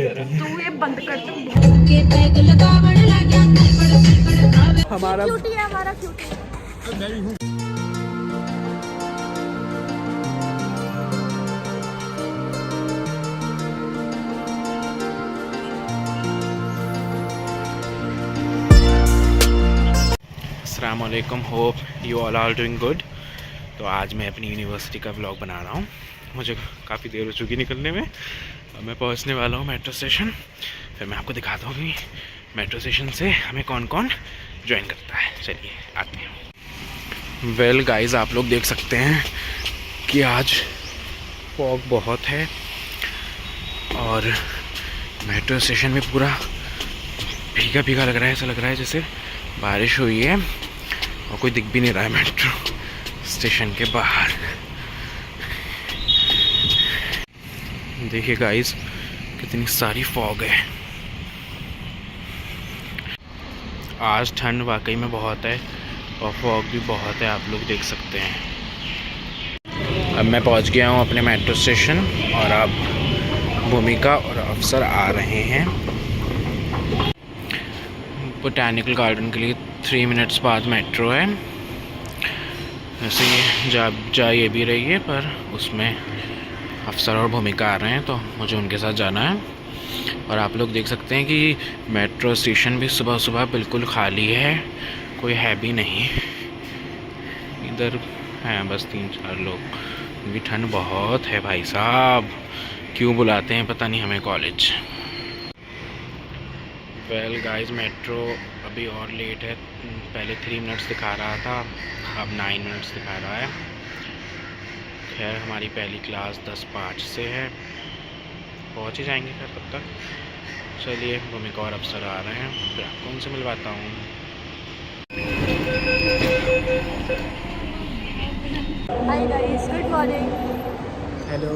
तू ये बंद कर दो। हमारा क्यूटी है, हमारा क्यूटी है। अस्सलाम वालेकुम, hope you all are doing good. तो आज मैं अपनी यूनिवर्सिटी का व्लॉग बना रहा हूँ। मुझे काफ़ी देर हो चुकी निकलने में। अब मैं पहुँचने वाला हूँ मेट्रो स्टेशन। फिर मैं आपको दिखाता हूँ कि मेट्रो स्टेशन से हमें कौन कौन ज्वाइन करता है। चलिए आते हैं। वेल गाइस, आप लोग देख सकते हैं कि आज फॉग बहुत है और मेट्रो स्टेशन में पूरा भीगा भीगा लग रहा है। ऐसा लग रहा है जैसे बारिश हुई है और कोई दिख भी नहीं रहा है मेट्रो स्टेशन के बाहर। देखिए गाइस, कितनी सारी फॉग है। आज ठंड वाकई में बहुत है और फॉग भी बहुत है, आप लोग देख सकते हैं। अब मैं पहुंच गया हूं अपने मेट्रो स्टेशन और अब भूमिका और अफसर आ रहे हैं। बोटैनिकल गार्डन के लिए 3 मिनट्स बाद मेट्रो है। वैसे ये जा ये भी रही है, पर उसमें अफसर और भूमिका आ रहे हैं तो मुझे उनके साथ जाना है। और आप लोग देख सकते हैं कि मेट्रो स्टेशन भी सुबह सुबह बिल्कुल खाली है, कोई है भी नहीं। इधर हैं बस 3-4 लोग, क्योंकि ठंड बहुत है भाई साहब। क्यों बुलाते हैं पता नहीं हमें कॉलेज। वेल गाइस, मेट्रो अभी और लेट है। पहले 3 मिनट्स दिखा रहा था, अब 9 मिनट्स दिखा रहा है। खैर, हमारी पहली क्लास 10:05 से है, पहुंच ही जाएंगे खैर तब तक। चलिए, भूमिका और अफसर आ रहे हैं, फिर आपको उनसे मिलवाता हूँ। Hi guys, good morning. Hello,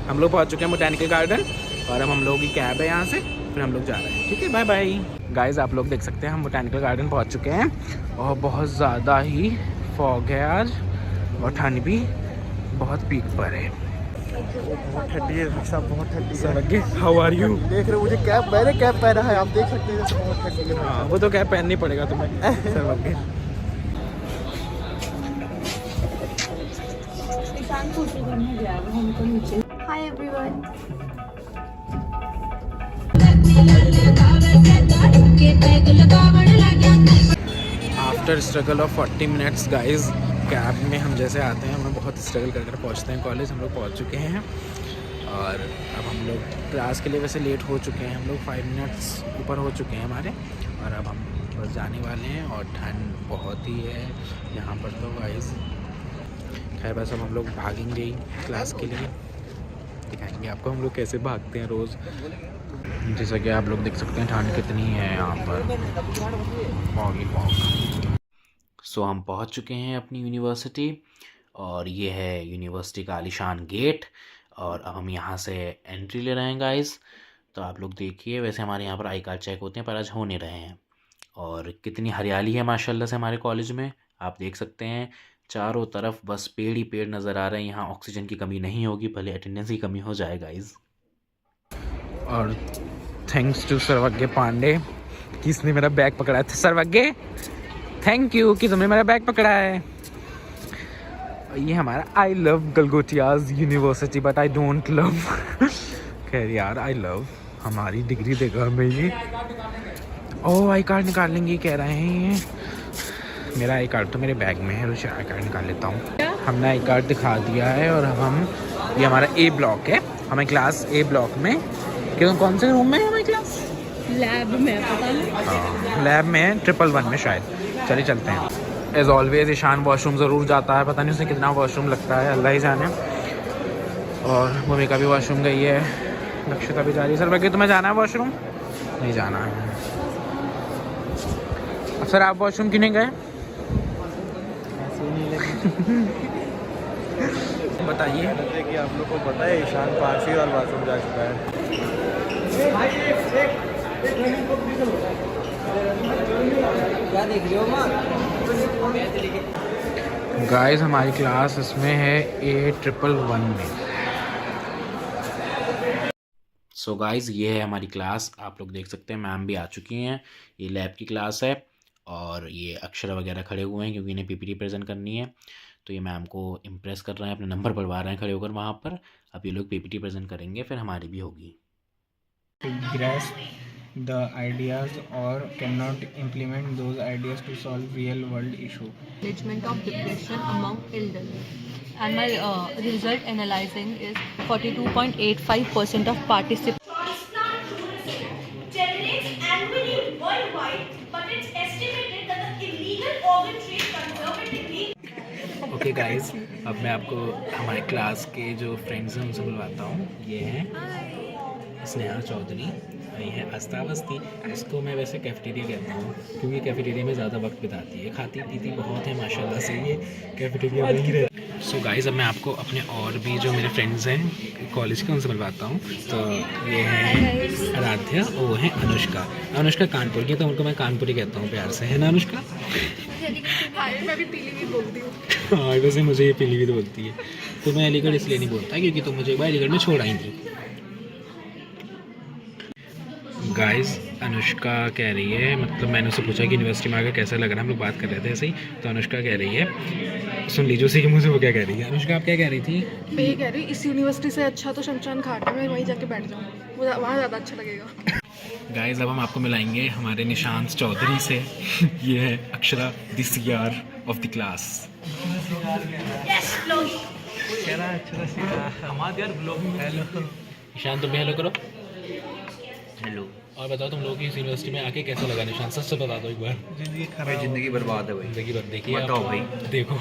हम लोग पहुंच चुके हैं बोटैनिकल गार्डन और अब हम लोगों की कैब है यहाँ से, फिर हम लोग जा रहे हैं। ठीक है, बाय बाय। गाइस, आप लोग देख सकते हैं हम बोटैनिकल गार्डन पहुंच चुके हैं और बहुत ज़्यादा ही फॉग है आज और ठंड भी बहुत पीक पर है। बहुत ठंडी है साहब, बहुत ठंडी है। Okay, how are you? देख रहे हो मुझे कैप, मैंने कैप पहना है, आप देख सकते हैं जैसे बहुत ठंडी है। हाँ, वो तो कैप पहननी पड़ेगा तुम्हें। Sir okay. Hi everyone. After struggle of 40 minutes guys, cab में हम जैसे आते हैं, हमें बहुत स्ट्रगल कर पहुँचते हैं कॉलेज। हम लोग पहुँच चुके हैं और अब हम लोग क्लास के लिए वैसे लेट हो चुके हैं। हम लोग 5 मिनट्स ऊपर हो चुके हैं हमारे, और अब हम बस जाने वाले हैं। और ठंड बहुत ही है यहाँ पर तो गाइज। खैर, बस अब हम लोग भागेंगे ही क्लास के लिए। दिखाएंगे आपको हम लोग कैसे भागते हैं रोज़। जैसा कि आप लोग देख सकते हैं ठंड कितनी है यहाँ पर, फॉग ही फॉग। सो हम पहुँच चुके हैं अपनी यूनिवर्सिटी और ये है यूनिवर्सिटी का आलीशान गेट। और अब हम यहाँ से एंट्री ले रहे हैं गाइस। तो आप लोग देखिए, वैसे हमारे यहाँ पर आई कार्ड चेक होते हैं पर आज हो नहीं रहे हैं। और कितनी हरियाली है माशाल्लाह से हमारे कॉलेज में, आप देख सकते हैं। चारों तरफ बस पेड़ ही पेड़ नज़र आ रहे हैं। यहाँ ऑक्सीजन की कमी नहीं होगी, भले अटेंडेंस की कमी हो जाए गाइस। और थैंक्स टू सर्वज्ञ पांडे कि इसने मेरा बैग पकड़ा था। सर्वज्ञ, थैंक यू कि तुमने मेरा बैग पकड़ा है। ये हमारा I love Galgotias university but I don't love. खैर यार, आई लव हमारी डिग्री देगा हमें ये। ओह, आई कार्ड निकाल लेंगे कह रहे हैं ये। मेरा आई कार्ड तो मेरे बैग में है, रुचि आई कार्ड निकाल लेता हूँ। हमने आई कार्ड दिखा दिया है और अब हम, ये हमारा ए ब्लॉक है, हमें क्लास ए ब्लॉक में। क्यों, कौन से रूम में है हमारी क्लास? लैब में, पता नहीं। हाँ, लैब में है, 111 में शायद। चलिए चलते हैं। एज ऑलवेज ईशान वॉशरूम ज़रूर जाता है, पता नहीं उसे कितना वॉशरूम लगता है, अल्लाह ही जाने। और भूमिका भी वॉशरूम गई है, लक्षिता भी जा रही है। सर बाकी तुम्हें जाना है वॉशरूम? नहीं जाना है। अब सर, आप वॉशरूम क्यों नहीं गए? ऐसे ही नहीं लगे। बताइए। जैसे कि आप लोग को पता है, ईशान 5 और बाथरूम जा चुका है। क्या देख रहे हो माँ? गाइस, हमारी क्लास इसमें है A111 में। सो गाइज़ ये है हमारी क्लास, आप लोग देख सकते हैं मैम भी आ चुकी हैं। ये लैब की क्लास है और ये अक्षर वगैरह खड़े हुए हैं क्योंकि इन्हें पीपीटी प्रेजेंट करनी है। तो ये मैम को इम्प्रेस कर रहे हैं, अपने नंबर बढ़वा रहे हैं खड़े होकर वहाँ पर। अब ये लोग पीपीटी प्रेजेंट करेंगे, फिर हमारी भी होगी। To grasp the ideas or cannot implement those ideas to solve real world issue. Management of depression among elderly. And my result analyzing is 42.85% of participants. Generates annually worldwide, but it's estimated that the illegal organ trade conservatively. Okay guys, अब मैं आपको हमारे class के जो friends हैं उनसे बुलवाता हूँ। ये हैं स्नेहा चौधरी, ये है आस्था अवस्थी। इसको मैं वैसे कैफेटेरिया कहता हूँ क्योंकि कैफेटेरिया में ज़्यादा वक्त बिताती है, खाती पीती बहुत है माशाल्लाह से, ये कैफेटेरिया में ही रहती। सो गाइज़ अब मैं आपको अपने और भी जो मेरे फ्रेंड्स हैं कॉलेज के उनसे बुलवाता हूँ। तो ये हैं आराध्या और वो हैं अनुष्का। अनुष्का कानपुर की, तो उनको मैं कानपुरी कहता हूँ प्यार से, है ना अनुष्का? मैं भी पीलीभीत बोलती हूँ। हाँ वैसे मुझे ये पीलीभीत बोलती है, तो मैं अलीगढ़ इसलिए नहीं बोलता क्योंकि तुम मुझे एक बार अलीगढ़ में छोड़ आई थी। गाइस अनुष्का कह रही है, मतलब मैंने उससे पूछा कि यूनिवर्सिटी में आकर कैसा लग रहा है, हम लोग बात कर रहे थे ऐसे ही। तो अनुष्का कह रही है, सुन लीजिए उसी के मुँह से वो क्या कह रही है। अनुष्का आप क्या कह रही थी? मैं ये कह रही इस यूनिवर्सिटी से अच्छा तो शमशान घाट है, मैं वहीं जाके बैठ जाऊँ, वहाँ ज़्यादा अच्छा लगेगा। गाइस अब हम आपको मिलाएंगे हमारे निशांत चौधरी से। ये है Akshara the CR of the class. Nishant तुम भी हेलो करो। हेलो। और बताओ तुम लोगों की इस यूनिवर्सिटी में आके कैसा लगा निशांत, सच से बता दो एक बार। जिंदगी बर्बाद है भाई, जिंदगी भर देखिए बताओ भाई, देखो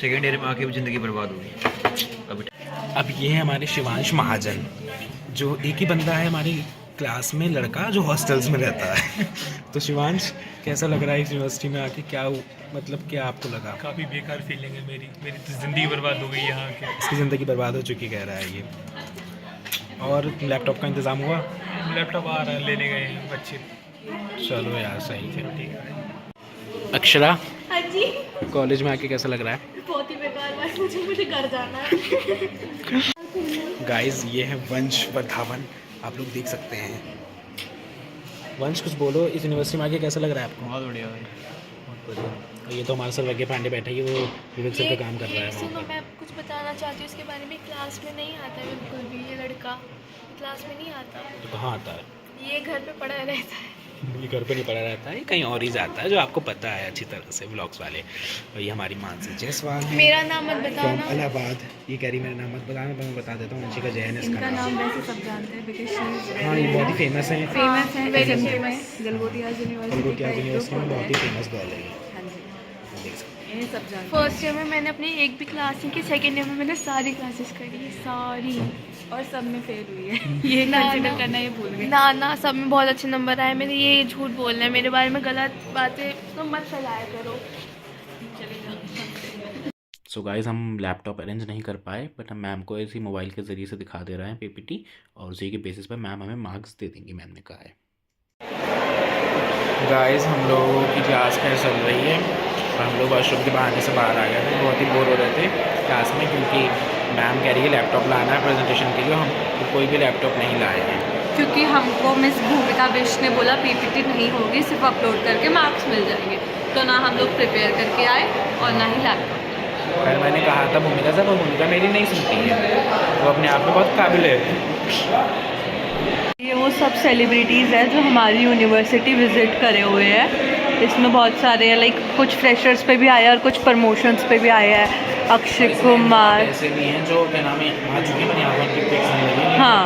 सेकेंड ईयर में आके भी जिंदगी बर्बाद हो गई। अब ये है हमारे शिवांश महाजन, जो एक ही बंदा है हमारी क्लास में लड़का जो हॉस्टल्स में रहता है। तो शिवांश कैसा लग रहा है इस यूनिवर्सिटी में आके, क्या मतलब क्या आपको लगा? काफ़ी बेकार फीलिंग है मेरी तो ज़िंदगी बर्बाद हो गई यहाँ के। इसकी ज़िंदगी बर्बाद हो चुकी कह रहा है ये। और लैपटॉप का इंतज़ाम हुआ? लैपटॉप आ रहा है, लेने गए हैं बच्चे। चलो यार सही है, ठीक है। अक्षरा हाँ जी, कॉलेज में आके कैसा लग रहा है? बहुत ही बेकार बात, मुझे घर जाना है। गाइस ये है वंश वर्धावन, आप लोग देख सकते हैं। वंश कुछ बोलो, इस यूनिवर्सिटी में आके कैसा लग रहा है आपको? बहुत बढ़िया भाई, बहुत बढ़िया। और ये तो हमारे सर वज्ञ पांडे बैठे हैं, वो विवेक सर पे काम कर रहा है वहाँ सुनो, पर। मैं कुछ बताना चाहती हूँ इसके बारे में। क्लास में नहीं आता है बिल्कुल भी, ये लड़का क्लास में नहीं आता। तो कहाँ आता है? ये घर पे पड़ा रहता है। ये घर पे नहीं पड़ा रहता है, ये कहीं और ही जाता है, जो आपको पता है अच्छी तरह से व्लॉग्स वाले। और ये हमारी मानसी जायसवाल है, मेरा नाम मत फ्रॉम बताना। इलाहाबाद। ये कह रही मेरा नाम मत बताना, पर मैं बता देता हूँ, वंशिका जैन है इसका इनका नाम। नाम वैसे सब जानते हैं बिकॉज हाँ ये बहुत ही फेमस है, फेमस है very SMT में, famous। Galgotia university Galgotia university में बहुत ही फेमस गर्ल है ये। हाँ जी, देख सकते ये सब जानते हैं। फर्स्ट ईयर में मैंने अपनी एक भी क्लास नहीं की, सेकेंड ईयर में मैंने सारी क्लासेस करी, सारी। और सब में फेल हुई है। ये ना, कंसिडर ना। करना ये भूल गए। ना सब में बहुत अच्छे नंबर आए मेरे। ये झूठ बोलना है मेरे बारे में, गलत बातें तो मत फैलाया करो। सो गाइस हम लैपटॉप अरेंज नहीं कर पाए, बट हम मैम को ऐसी मोबाइल के ज़रिए से दिखा दे रहे हैं पीपीटी, और उसी के बेसिस पर मैम हमें मार्क्स दे देंगी, मैम ने कहा है। गाइस हम लोगों की क्लास कैसे चल रही है, और हम लोग वॉशरूम के बहाने से बाहर आ गए थे, बहुत ही बोर हो रहे थे क्लास में, क्योंकि मैम कह रही है लैपटॉप लाना है प्रेजेंटेशन के लिए। हम कोई भी लैपटॉप नहीं लाए हैं क्योंकि हमको मिस भूमिका विश ने बोला पीपीटी नहीं होगी, सिर्फ अपलोड करके मार्क्स मिल जाएंगे, तो ना हम लोग प्रिपेयर करके आए और ना ही लैपटॉप। फिर मैंने कहा था भूमिका से, तो भूमिका मेरी नहीं सुनती है, वो अपने आप में बहुत काबिल है। ये वो सब सेलिब्रिटीज़ हैं जो हमारी यूनिवर्सिटी विज़िट करे हुए हैं। इसमें बहुत सारे हैं, लाइक कुछ फ्रेशर्स पे भी आए हैं और कुछ प्रमोशंस पे भी आए हैं। अक्षय कुमार, ऐसे भी हैं जो क्या नाम है आ चुके हैं, यहाँ पर पिक्स नहीं लगी। हाँ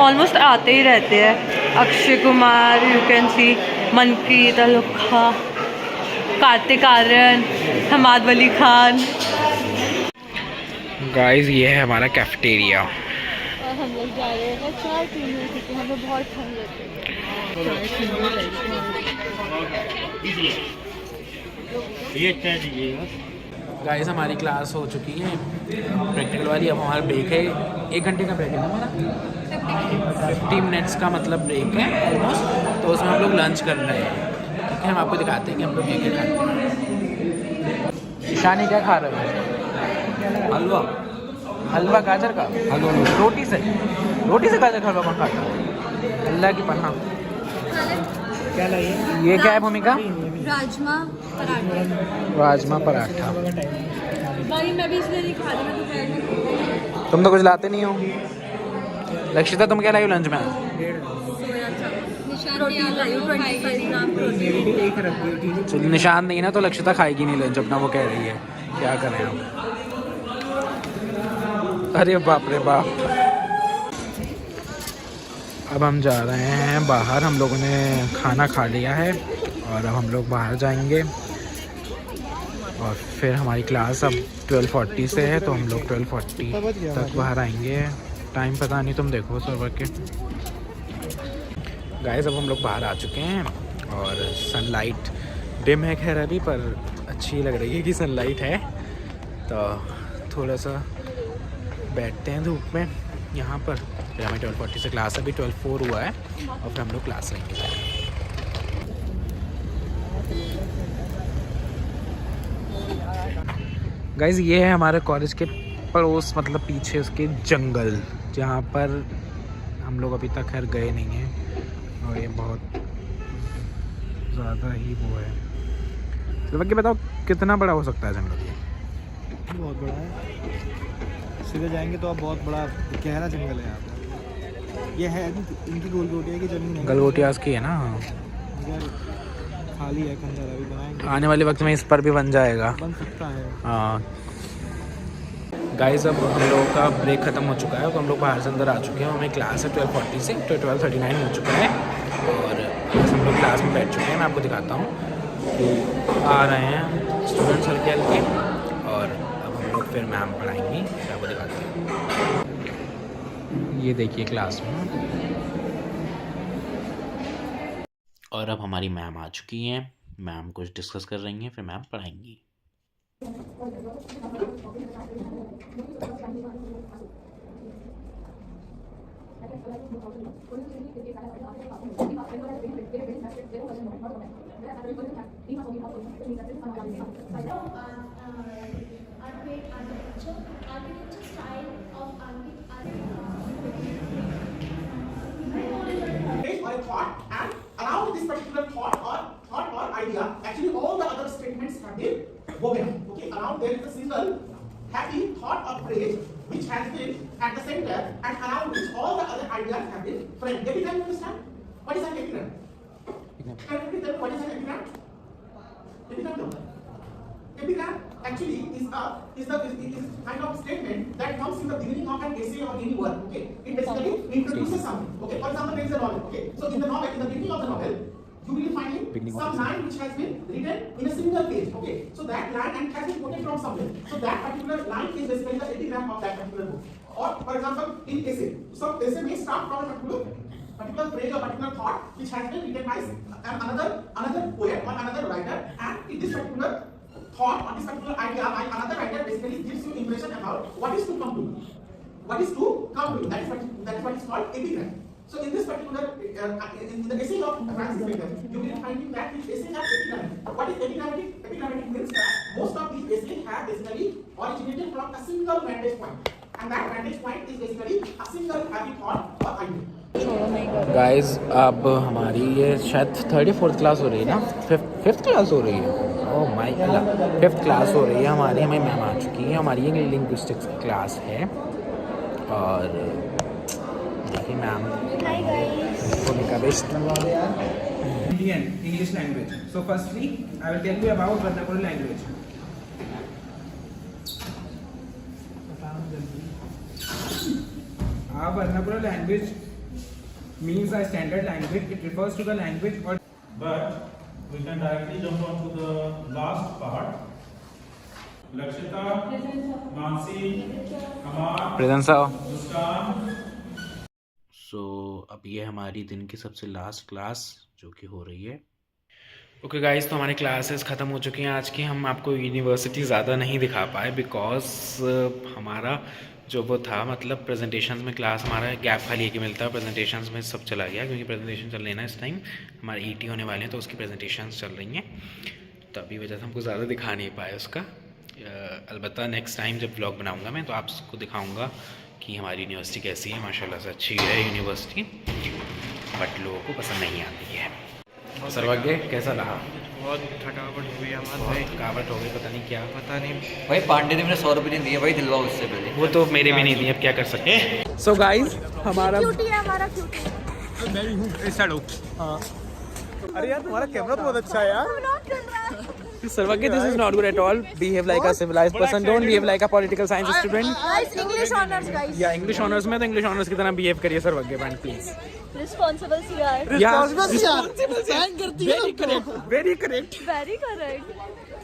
ऑलमोस्ट आते ही रहते हैं। Akshay Kumar, you can see Manpreet Alokha, Kartik Aaryan, Hammad Wali Khan. Guys ये है हमारा कैफेटेरिया। और हम लोग जा रहे हैं चाय पीने, क्योंकि हमें बहुत ठंड लगती है। गाइस हमारी क्लास हो चुकी है प्रैक्टिकल वाली, अब हमारा ब्रेक है, 1 घंटे का ब्रेक है ना हमारा, 50 मिनट्स का मतलब ब्रेक है ऑलमोस्ट। तो उसमें हम लोग लंच कर रहे हैं, ठीक है। हम आपको दिखाते हैं कि हम लोग क्या क्या खाते हैं। ईशानी क्या खा रहे हो? हलवा। हलवा गाजर का रोटी से गाजर का हलवा कौन खाता है? अल्लाह की पनाह। क्या लाइए? ये क्या है भूमिका? राजमा पराठा। राजमा पराठा। भाई मैं भी इसलिए नहीं खा रही, मैं दोपहर में तुम तो कुछ लाते नहीं हो। लक्षिता तुम क्या लाई हो लंच में? एक रख दियो, ठीक है। चलो निशान नहीं ना तो लक्षिता खाएगी नहीं लंच अपना, वो कह रही है। क्या करें हम? अरे बाप रे बाप। अब हम जा रहे हैं बाहर। हम लोगों ने खाना खा लिया है और अब हम लोग बाहर जाएंगे और फिर हमारी क्लास अब 12:40 से है, तो हम लोग 12:40 तक बाहर आएंगे। टाइम पता नहीं, तुम देखो सर्वर के। गाइस अब हम लोग बाहर आ चुके हैं और सनलाइट डिम है खैर अभी, पर अच्छी लग रही है कि सनलाइट है। तो थोड़ा सा बैठते हैं धूप में यहाँ पर। फिर हमें 12:40 से क्लास, अभी 12:04 हुआ है और फिर हम लोग क्लास लेंगे। गाइस ये है हमारे कॉलेज के पड़ोस, मतलब पीछे उसके जंगल, जहाँ पर हम लोग अभी तक खैर गए नहीं हैं। और ये बहुत ज़्यादा ही वो है। तो बाकी बताओ कितना बड़ा हो सकता है जंगल? ये बहुत बड़ा है, सीधे जाएंगे तो अब बहुत बड़ा गहरा जंगल है यहाँ पर। ये है इनकी गोलगोटिया की जमीन है, गलगोटियास की है ना। इधर खाली है, खंडर अभी बनाएंगे। आने वाले वक्त में इस पर भी बन जाएगा। बन सकता है। हाँ गाइस अब हम लोगों का ब्रेक ख़त्म हो चुका है, तो हम लोग बाहर से अंदर आ चुके हैं। हमें क्लास है 12:40 से, तो 12:39 हो चुका है और बस हम लोग क्लास में बैठ चुके हैं। मैं आपको दिखाता हूँ कि आ रहे हैं स्टूडेंट्स हल्के हल्के, और अब हम लोग फिर मैम पढ़ाएंगी। मैं आपको दिखाती हूँ, ये देखिए क्लास में। और अब हमारी मैम आ चुकी हैं। मैम कुछ डिस्कस कर रही हैं, फिर ma'am पढ़ाएंगी। or a thought, and around this particular thought or idea, actually all the other statements have been woven. Okay, around there is a single happy thought or phrase which has been at the center, and around which all the other ideas have been framed. Epigram, you understand? What is an epigram? Can you tell me what is an epigram? Epigram, no. Epigram actually is kind of statement that comes in the beginning of an essay or any work. Okay, it basically introduces something. Okay, for example, there is a novel. Okay, so in the novel, in the beginning of the novel, you will find some line which has been written in a single page. Okay, so that line and has been quoted from somewhere. So that particular line is basically the epigram of that particular book. Or for example, in essay, so essay may start from a particular phrase or particular thought which has been written by another poet or another writer, and in this particular thought or this particular idea by another writer basically gives you impression about what is to come to you. What is to come to you? That is what is called epigram. So in this particular in the essay of Francis Bacon, you will find that these essays are epigrammatic. What is epigrammatic? Epigrammatic means that most of these essays have basically originated from a single vantage point, and that vantage point is basically a single happy thought or idea. Guys अब हमारी ये शायद 3rd या 4th class हो रही है ना, 5th class हो रही है। Oh my God, 5th class हो रही है हमारी। हमें मैम आ चुकी है, हमारी ये लिंग्विस्टिक्स की क्लास है। और देखिए मैम भूमिका best Indian English language. So firstly, I will tell you about vernacular language. Our vernacular language means a standard language. It refers to the language or. But we can directly jump on to the last part. Lakshita, Mansi, Amar, presence आओ। Muskan. सो अब ये हमारी दिन की सबसे last class जो कि हो रही है। ओके गाइस, तो हमारी क्लासेस ख़त्म हो चुकी हैं आज की। हम आपको यूनिवर्सिटी ज़्यादा नहीं दिखा पाए बिकॉज हमारा जो वो था, मतलब प्रेजेंटेशंस में क्लास हमारा गैप खाली एक ही मिलता है, प्रेजेंटेशंस में सब चला गया क्योंकि प्रेजेंटेशन चल रही है ना इस टाइम, हमारे ईटी होने वाले हैं तो उसकी प्रेजेंटेशंस चल रही हैं, तो अभी वजह से हमको ज़्यादा दिखा नहीं पाए उसका। अलबत्ता नेक्स्ट टाइम जब व्लॉग बनाऊंगा मैं तो आपको दिखाऊंगा कि हमारी यूनिवर्सिटी कैसी है। माशाल्लाह से अच्छी है यूनिवर्सिटी, बट लोगों को पसंद नहीं आती है। सर्वज्ञ कैसा रहा? बहुत थकावट हुई हमारे बहुत थकावट हो गई, पता नहीं क्या। पता नहीं भाई पांडे ने मुझे 100 रुपये नहीं दिए भाई, दिलवाओ उससे पहले। वो तो मेरे भी नहीं दिए, अब क्या कर सकते हैं। सो गाइज हमारा अरे यार तुम्हारा कैमरा तो बहुत अच्छा है यार। Sarvagya, this is not good at all. Behave like a civilized person, don't behave like a political science student. English honours guys, या इंग्लिश ऑनर्स में तो इंग्लिश ऑनर्स की तरह बिहेव करिए सर्वज्ञ बहन please. Responsible CR, very correct.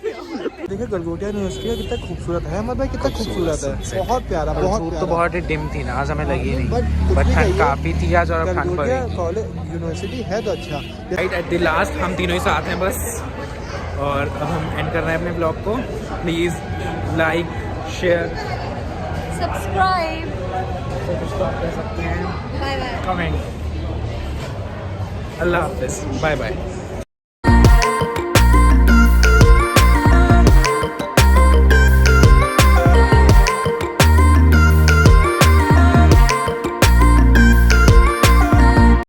देखिए Galgotia university का कितना खूबसूरत है हमारे भाई, कितना खूबसूरत है, बहुत प्यारा, बहुत धूप प्यारा। तो बहुत ही डिम थी ना, आज हमें लगी नहीं, बट ठंड काफी थी आज और ठंड पड़ी। कॉलेज यूनिवर्सिटी है तो अच्छा। राइट एट द लास्ट हम तीनों ही साथ हैं बस, और अब हम एंड कर रहे हैं अपने ब्लॉग को। प्लीज़ लाइक, शेयर, सब्सक्राइब, कर सकते हैं, कमेंट। अल्लाह हाफिज़, बाय बाय।